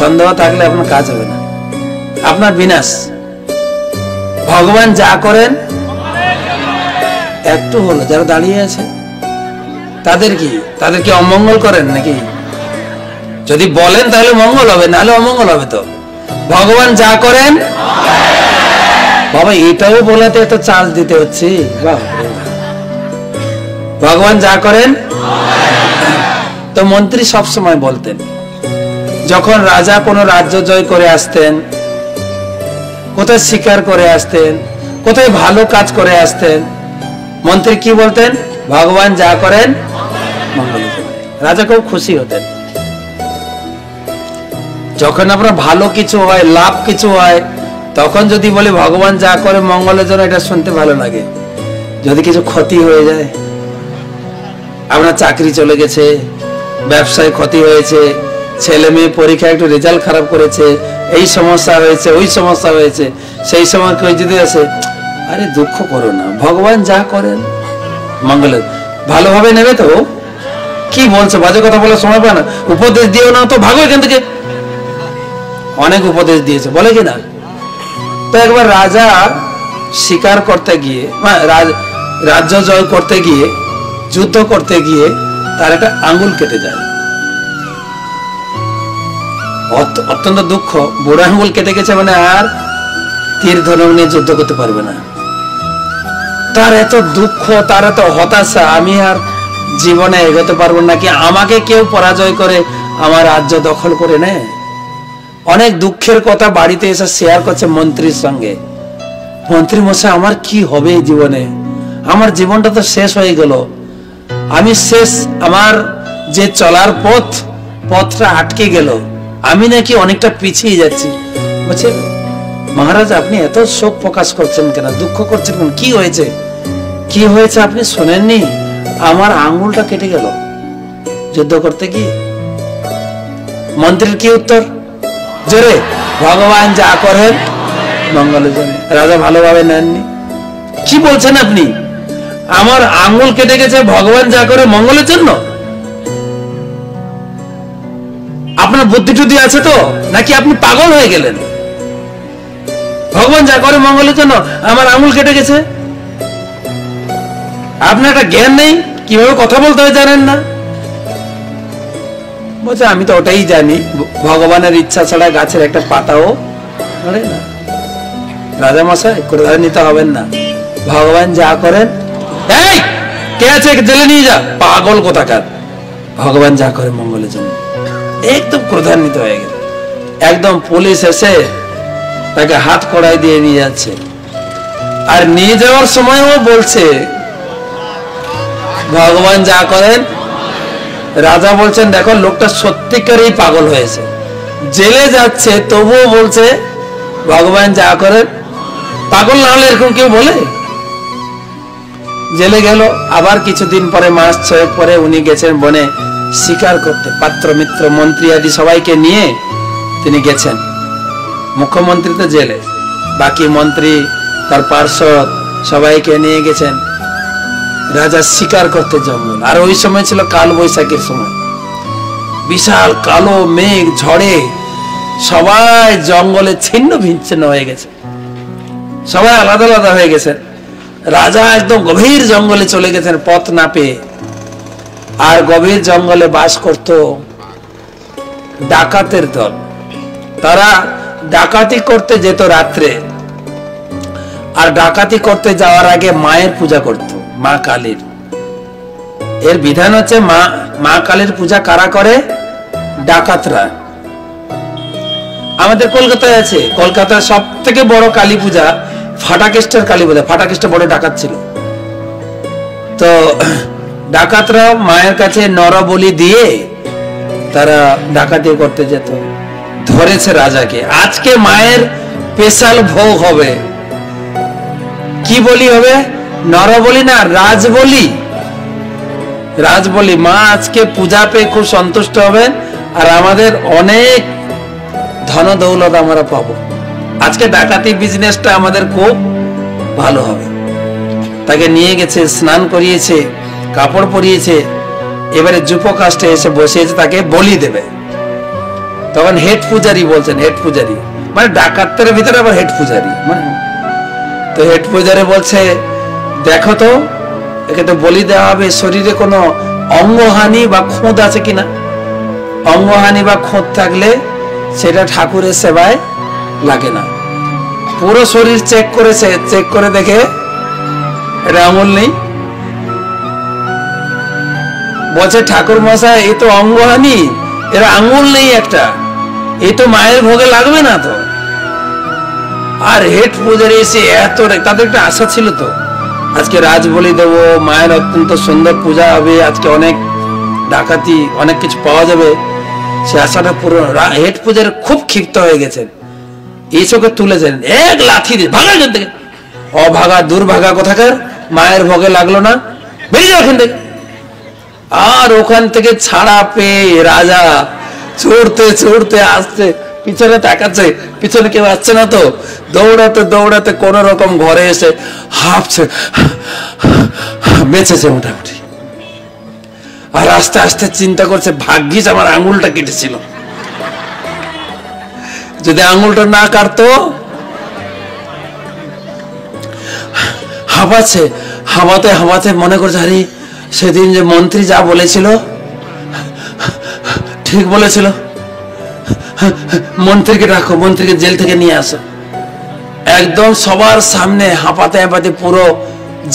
সন্দেহ থাকলে আপনার কাজ হবে না, আপনার বিনাশ। ভগবান যা করেন একটু হলো, যারা দাঁড়িয়ে আছে তাদের কি অমঙ্গল করেন নাকি? যদি বলেন তাহলে মঙ্গল হবে, নাহলে অমঙ্গল হবে। তো ভগবান যা করেন, বাবা এটাও বলাতে এত চার্জ দিতে হচ্ছে। ভগবান যা করেন। তো মন্ত্রী সব সময় বলতেন, যখন রাজা কোনো রাজ্য জয় করে আসতেন, কোথায় শিকার করে আসতেন, কোথায় ভালো কাজ করে আসতেন, মন্ত্রী কি বলতেন? ভগবান যা করেন মঙ্গল করেন। রাজা খুব খুশি হতেন। যখন আপনার ভালো কিছু হয়, লাভ কিছু হয়, তখন যদি বলে ভগবান যা করে মঙ্গলের জন্য, এটা শুনতে ভালো লাগে। যদি কিছু ক্ষতি হয়ে যায়, আপনার চাকরি চলে গেছে, ব্যবসায় ক্ষতি হয়েছে, ছেলে মেয়ে পরীক্ষায় একটু রেজাল্ট খারাপ করেছে, এই সমস্যা হয়েছে, ওই সমস্যা হয়েছে, সেই সময় কেউ যদি আসে, আরে দুঃখ করো না, ভগবান যা করেন মঙ্গলের, ভালোভাবে নেবে। তো কি বলছে, বাজে কথা বলার সময় পায় না, উপদেশ দিও না তো ভাগো এখান থেকে। অনেক উপদেশ দিয়েছে, বলে কিনা? তো একবার রাজা শিকার করতে গিয়ে, রাজ্য জয় করতে গিয়ে, যুদ্ধ করতে গিয়ে তার একটা আঙ্গুল কেটে যায়। অত্যন্ত দুঃখ, বুড়ো আঙ্গুল কেটে গেছে, মানে আর তীর ধনুক নিয়ে যুদ্ধ করতে পারবে না। তার এত দুঃখ, তার এত হতাশা, আমি আর জীবনে এগোতে পারবো নাকি, আমাকে কেউ পরাজয় করে আমার রাজ্য দখল করে নেয়। অনেক দুঃখের কথা বাড়িতে এসে শেয়ার করছে মন্ত্রীর সঙ্গে। মন্ত্রী মশাই, আমার কি হবে জীবনে? আমার জীবনটা তো শেষ হয়ে গেল, আমি শেষ, আমার যে চলার পথটা আটকে গেল, আমি নাকি অনেকটা পিছিয়ে যাচ্ছি। বলছে, মহারাজ আপনি এত শোক প্রকাশ করছেন কেন, দুঃখ করছেন কেন, কি হয়েছে? কি হয়েছে আপনি শোনেননি? আমার আঙ্গুলটা কেটে গেল যুদ্ধ করতে গিয়ে। মন্ত্রীর কি উত্তর? জোরে, ভগবান যা করেন মঙ্গলের জন্য। রাজা ভালোভাবে নেননি। কি বলছেন আপনি? আমার আঙ্গুল কেটে গেছে, ভগবান যা করে মঙ্গলের জন্য? আপনার বুদ্ধি টুদ্ধি আছে তো, নাকি আপনি পাগল হয়ে গেলেন? ভগবান যা করে মঙ্গলের জন্য, আমার আঙ্গুল কেটে গেছে। আপনার একটা জ্ঞান নেই, কিভাবে কথা বলতে হয় জানেন না। বলছে, আমি তো ওটাই জানি, ভগবানের ইচ্ছা ছাড়া গাছের একটা পাতাও নড়ে না। রাজা মশাই ক্রোধ নিতে হবেন না, ভগবান যা করেন। এই কে আছে, জেলে নিয়ে যা, পাগল কোথাকার। ভগবান যা করে মঙ্গলের জন্য। একদম ক্রোধান্বিত হয়ে গেল। একদম পুলিশ এসে তাকে হাত কড়াই দিয়ে নিয়ে যাচ্ছে। আর নিয়ে যাওয়ার সময়ও বলছে ভগবান যা করেন। রাজা বলছেন, দেখো লোকটা সত্যিকারই পাগল হয়েছে, জেলে যাচ্ছে তবুও বলছে ভগবান যা করেন। পাগল না হলে এরকম কেউ বলে? জেলে গেল। আবার কিছুদিন পরে, মাস 6 পরে উনি গেছেন বনে শিকার করতে, পাত্র মিত্র মন্ত্রী আদি সবাইকে নিয়ে তিনি গেছেন। মুখ্যমন্ত্রী তো জেলে, বাকি মন্ত্রী তার পার্ষদ সবাইকে নিয়ে গেছেন রাজা শিকার করতে জঙ্গল। আর ওই সময় ছিল কাল বৈশাখীর সময়, বিশাল কালো মেঘ ঝড়ে সবাই জঙ্গলে ছিন্ন ভিন্ন হয়ে গেছে, সবাই আলাদা আলাদা হয়ে গেছে। রাজা একদম গভীর জঙ্গলে চলে গেছেন পথ না পেয়ে। আর গভীর জঙ্গলে বাস করত ডাকাতের দল। তারা ডাকাতি করতে যেত রাত্রে, আর ডাকাতি করতে যাওয়ার আগে মায়ের পূজা করত, মা কালীর। এর বিধান হচ্ছে মা কালীর পূজা কারা করে? ডাকাতরা। আমাদের কলকাতায় আছে, কলকাতার সব থেকে বড় কালী পূজা ফাটাকেস্টের কালী পূজা। ফাটাকেস্টে বড় ডাকাত ছিল। তো ডাকাতরা মায়ের কাছে নরবলি দিয়ে তারা ডাকাতি করতে যেত। ধরেছে রাজাকে, আজকে মায়ের স্পেশাল ভোগ হবে। কি বলি হবে? নরবলি না, রাজবলি। রাজবলি। মা আজকে পূজা পেয়ে খুব সন্তুষ্ট হবেন, আর আমাদের অনেক ধন দৌলত আমরা পাবো। আজকে ডাকাতি বিজনেসটা আমাদের খুব ভালো হবে। তাকে নিয়ে গেছে, স্নান করিয়েছে, কাপড় পরিয়েছে। এবারে যুব কাস্টে এসে বসিয়েছে, তাকে বলি দেবে। তখন হেড পূজারি বলছেন, হেড পূজারি মানে ডাকাতের ভিতরে আবার হেড পূজারি মানে। তো হেড পূজারি বলছে, দেখো তো একে তো বলি দেওয়া হবে, শরীরে কোনো অঙ্গহানি বা খুঁত আছে কিনা। অঙ্গহানি বা খুঁত থাকলে সেটা ঠাকুরের সেবায় লাগে না। পুরো শরীর চেক করেছে, চেক করে দেখে এটা আঙুল নেই। বলছে ঠাকুর মশাই এই তো অঙ্গহানি, এর আঙুল নেই একটা, এই তো মায়ের ভোগে লাগবে না তো। আর হেড পূজারি এসে এত, তাদের একটা আশা ছিল তো আজকে রাজ বলি দেবো, মায়ের অত্যন্ত সুন্দর পূজা হবে, আজকে অনেক ডাকাতি অনেক কিছু পাওয়া যাবে, সে আশাটা পুরো। হেড পূজারি খুব ক্ষিপ্ত হয়ে গেছেন, এই চোখে তুলেছেন, এক লাথি দিয়ে ভাগা এখান থেকে। অভাগা দুর্ভাগা কোথাকার, মায়ের ভোগে লাগলো না, বেরিয়ে যাও এখান থেকে। আর ওখান থেকে ছাড়া পেয়ে রাজা চড়তে চড়তে আসছে, পিছনে তাকাচ্ছে, পিছনে কেউ আসছে না তো, দৌড়াতে দৌড়াতে কোন রকম ঘরে এসে হাঁপছে, বেঁচেছে মোটামুটি। আর আস্তে আস্তে চিন্তা করছে, ভাগ্যিস আমার আঙুলটা কেটেছিল, যদি আঙুলটা না কাটতো। হাঁপাচ্ছে, হাঁপাতে হাঁপাতে মনে করছে, আরে সেদিন যে মন্ত্রী যা বলেছিল ঠিক বলেছিল, মন্ত্রীকে রাখো, মন্ত্রীকে জেল থেকে নিয়ে আসো। একদম সবার সামনে হাঁপাতে হাঁপাতে পুরো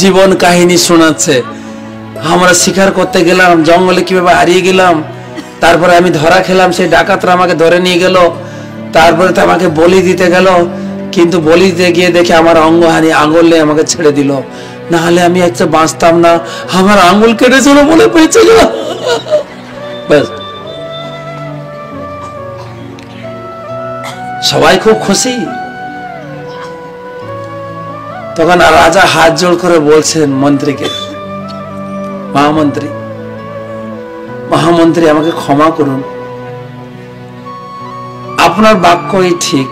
জীবন কাহিনী শোনাচ্ছে। আমরা শিকার করতে গেলাম, জঙ্গলে কিভাবে হারিয়ে গেলাম, তারপরে আমি ধরা খেলাম, সেই ডাকাতরা আমাকে ধরে নিয়ে গেল, তারপরে তো আমাকে বলি দিতে গেল, কিন্তু বলি দিতে গিয়ে দেখে আমার অঙ্গহানি, আঙুল নেই, আমাকে ছেড়ে দিল, না হলে আমি একটা বাঁচতাম না, আমার আঙুল কেটেছিল বলে বেঁচে গেলাম। ব্যাস, সবাই খুব খুশি। তখন রাজা হাত জোড় করে বলছেন মন্ত্রীকে, মহামন্ত্রী, মহামন্ত্রী আমাকে ক্ষমা করুন, আপনার বাক্যই ঠিক,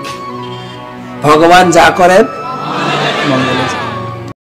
ভগবান যা করেন